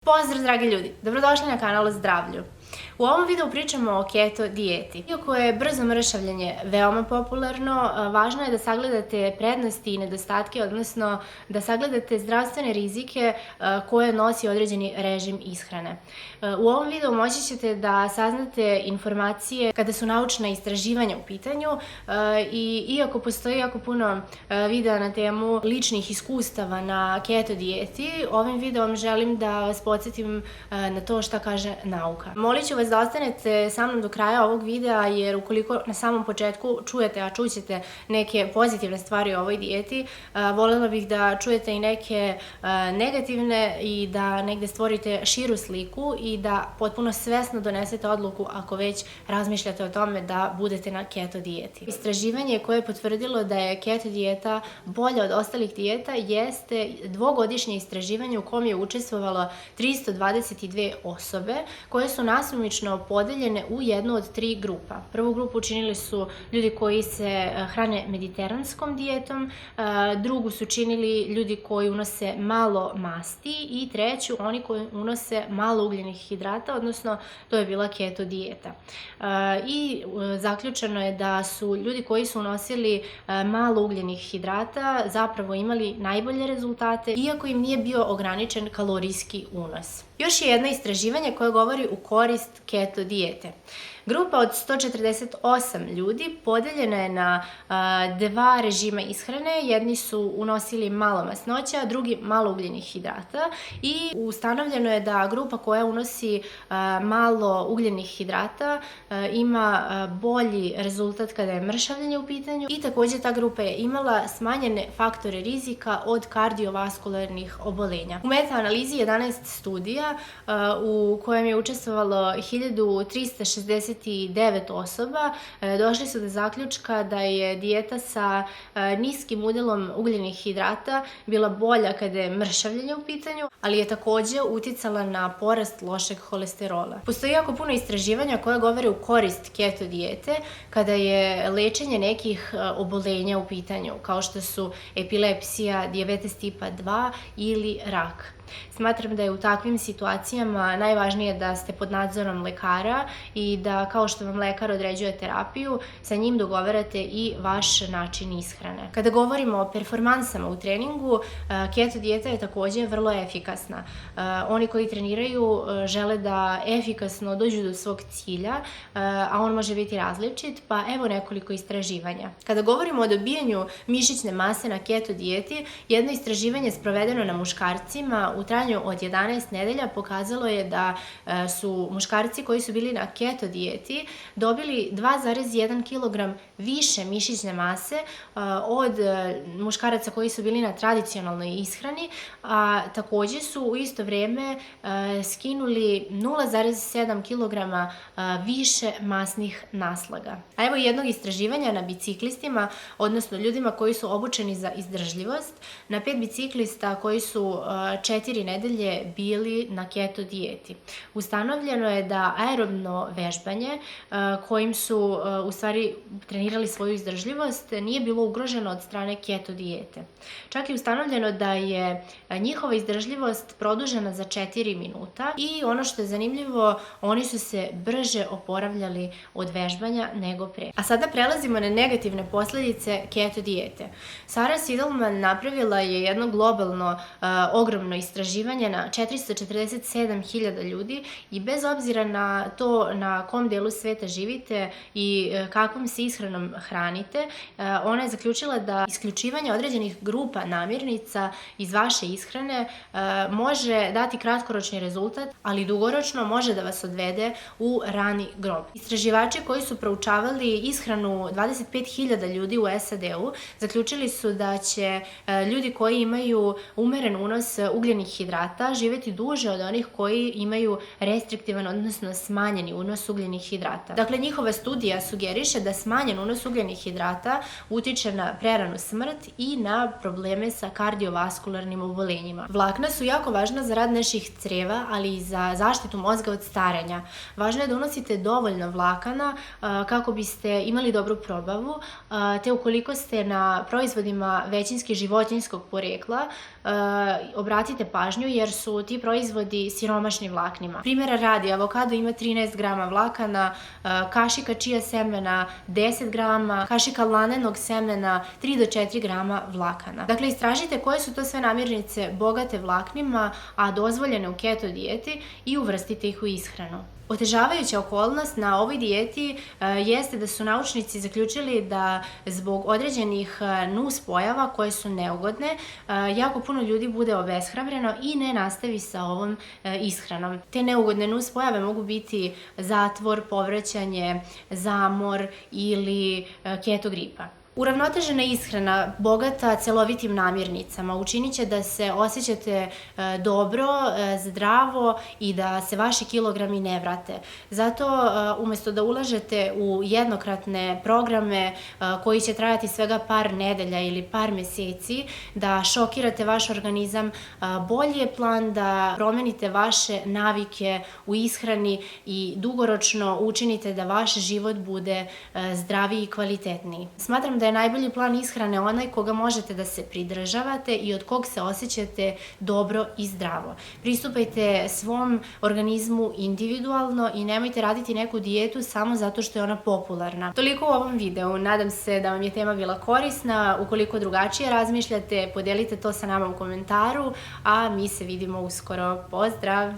Pozdrav dragi ljudi, dobrodošli na kanal o zdravlju. U ovom videu pričamo o keto dijeti. Iako je brzo mršavljenje veoma popularno, važno je da sagledate prednosti i nedostatke, odnosno da sagledate zdravstvene rizike koje nosi određeni režim ishrane. U ovom videu moći ćete da saznate informacije kada su naučna istraživanja u pitanju i iako postoji jako puno videa na temu ličnih iskustava na keto dijeti, ovim videom želim da vas podsjetim na to šta kaže nauka. Molit ću vas da ostanete sa mnom do kraja ovog videa, jer ukoliko na samom početku čujete, a čućete neke pozitivne stvari o ovoj dijeti, voljela bih da čujete i neke negativne i da negde stvorite širu sliku i da potpuno svesno donesete odluku ako već razmišljate o tome da budete na keto dijeti. Istraživanje koje je potvrdilo da je keto dijeta bolja od ostalih dijeta jeste dvogodišnje istraživanje u kom je učestvovalo 322 osobe koje su nasumično podeljene u jednu od 3 grupa. Prvu grupu činili su ljudi koji se hrane mediteranskom dijetom, drugu su činili ljudi koji unose malo masti i treću oni koji unose malo ugljenih hidrata, odnosno to je bila keto dijeta. I zaključeno je da su ljudi koji su unosili malo ugljenih hidrata zapravo imali najbolje rezultate, iako im nije bio ograničen kalorijski unos. Još je jedno istraživanje koje govori u korist keto dijete. Grupa od 148 ljudi podeljena je na dva režima ishrane. Jedni su unosili malo masnoća, a drugi malo ugljenih hidrata i ustanovljeno je da grupa koja unosi malo ugljenih hidrata ima bolji rezultat kada je mršavljenje u pitanju i također ta grupa je imala smanjene faktore rizika od kardiovaskularnih obolenja. U meta-analizi 11 studija u kojem je učestvovalo 1369 osoba, došli su do zaključka da je dijeta sa niskim udelom ugljenih hidrata bila bolja kada je mršavljenje u pitanju, ali je također uticala na porast lošeg holesterola. Postoji jako puno istraživanja koje govore u korist keto dijete kada je lečenje nekih obolenja u pitanju, kao što su epilepsija, dijabetes tipa 2 ili rak. Smatram da je u takvim situacijama najvažnije da ste pod nadzorom lekara i da, kao što vam lekar određuje terapiju, sa njim dogovarate i vaš način ishrane. Kada govorimo o performansama u treningu, keto dijeta je također vrlo efikasna. Oni koji treniraju žele da efikasno dođu do svog cilja, a on može biti različit, pa evo nekoliko istraživanja. Kada govorimo o dobijanju mišićne mase na keto dijeti, jedno istraživanje sprovedeno na muškarcima u trajanju od 11 nedelja pokazalo je da su muškarci koji su bili na keto dijeti dobili 2,1 kg više mišićne mase od muškaraca koji su bili na tradicionalnoj ishrani, a također su u isto vrijeme skinuli 0,7 kg više masnih naslaga. A evo jednog istraživanja na biciklistima, odnosno ljudima koji su obučeni za izdržljivost, na 5 biciklista koji su 4 nedelje bili na keto dijeti. Ustanovljeno je da aerobno vežbanje kojim su u stvari trenirali svoju izdržljivost nije bilo ugroženo od strane keto dijete. Čak je ustanovljeno da je njihova izdržljivost produžena za 4 minuta i ono što je zanimljivo, oni su se brže oporavljali od vežbanja nego pre. A sada prelazimo na negativne posljedice keto dijete. Sarah Sidelman napravila je jedno globalno ogromno istraživanje na 447.000 ljudi i bez obzira na to na kom delu sveta živite i kakvom se ishranom hranite, ona je zaključila da isključivanje određenih grupa namirnica iz vaše ishrane može dati kratkoročni rezultat, ali dugoročno može da vas odvede u rani grob. Istraživači koji su proučavali ishranu 25.000 ljudi u SAD-u zaključili su da će ljudi koji imaju umeren unos ugljenih hidrata živjeti duže od onih koji imaju restriktivan, odnosno smanjeni unos ugljenih hidrata. Dakle, njihova studija sugeriše da smanjen unos ugljenih hidrata utiče na preranu smrt i na probleme sa kardiovaskularnim obolenjima. Vlakna su jako važna za rad naših crijeva, ali i za zaštitu mozga od starenja. Važno je da unosite dovoljno vlakana kako biste imali dobru probavu, te ukoliko ste na proizvodima većinski životinjskog porekla, obratite pažnju jer su ti proizvodi siromašni vlaknima. Primjera radi, avokado ima 13 grama vlakana, kašika čija semena 10 grama, kašika lanenog semena 3 do 4 grama vlakana. Dakle, istražite koje su to sve namirnice bogate vlaknima, a dozvoljene u keto dijeti i uvrstite ih u ishranu. Otežavajuća okolnost na ovoj dijeti jeste da su naučnici zaključili da zbog određenih nuspojava koje su neugodne, jako puno ljudi bude obeshrabreno i ne nastavi sa ovom ishranom. Te neugodne nuspojave mogu biti zatvor, povraćanje, zamor ili keto gripa. Uravnotežena ishrana, bogata celovitim namirnicama, učinit će da se osjećate dobro, zdravo i da se vaši kilogrami ne vrate. Zato, umesto da ulažete u jednokratne programe koji će trajati svega par nedelja ili par meseci, da šokirate vaš organizam, bolji je plan da promenite vaše navike u ishrani i dugoročno učinite da vaš život bude zdraviji i kvalitetniji. Smatram da je najbolji plan ishrane onaj koga možete da se pridržavate i od kog se osjećate dobro i zdravo. Pristupajte svom organizmu individualno i nemojte raditi neku dijetu samo zato što je ona popularna. Toliko u ovom videu. Nadam se da vam je tema bila korisna. Ukoliko drugačije razmišljate, podelite to sa nama u komentaru, a mi se vidimo uskoro. Pozdrav!